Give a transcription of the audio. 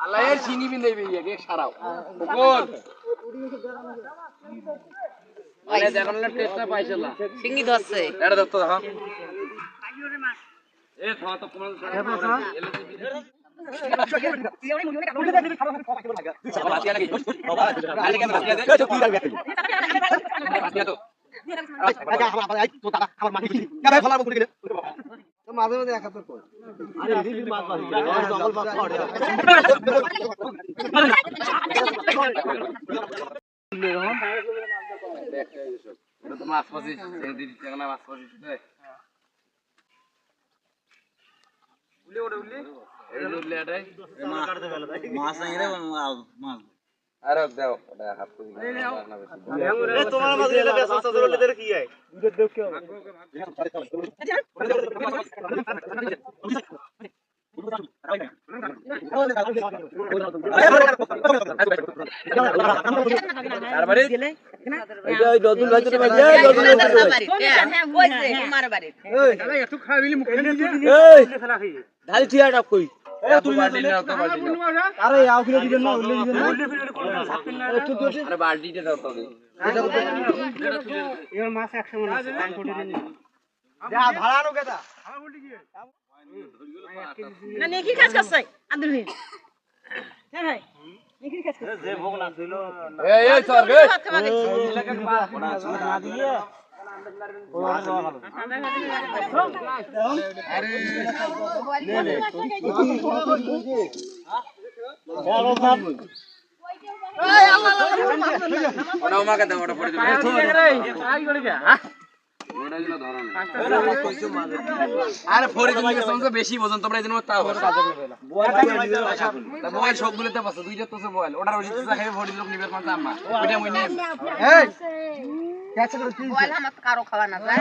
আল্লাহর চিনি বিনাইবে এক সারাও কোন আরে দেখুন না টেস্টটা পাইছলা সিঙ্গি ধরছে এটা দত্ত দেখো এ থাও তো কোন মাঝে মাঝে একাত্তর কর আরে রিলি মাছ মারি জঙ্গল বাপ খাওয়া এটা তো মাছ পাচ্ছিস দিদি টাকা মাছ পাচ্ছিস উলে ওরে উলে এই উলে আটাই মাছ কাটতে গেল মাছ নাই রে মাছ আরে দাও ওটা হাত করে এ তোমার মাছ গেলে বেশ সস্তা ধরে দের কি হয় দুধ দেও কি হবে আরবারে এটা ওই দদুল ভাই তো ভাই দদুল ভাই হ্যাঁ কইছে তোমার বাড়ি এই দাদা একটু খাইলি মুখে এই ফেলা খাই ঢালি ঠিয়াটা কই এ তুই বালতি না তো বালতি আরে আও কিলো দিবেন না উল্লে দিবেন না উল্লে ফিরে কোন ছাপিন না একটু তো আরে বালতিটা দাও তো এর মাছ 100 মন আছে কান কোটি দিন যা ভাড়া আনো কেদা আমার বলটি কি না নেকি কাজ করছ আন্দুল ভাই হ্যাঁ ভাই নেকি কাজ করছ যে ভোগ না দিল এই সর গে এলাকার না দিয়ে বেশি বোঝেন তোমরা এই জন্য মোবাইল সবগুলোতে পাচ্ছ দুইটা তো মোবাইল ওটার ভরি লোক নিবে কোনটা আম্মা ওইটা মই নেব এই বল আমার কারো খাওয়া না যায়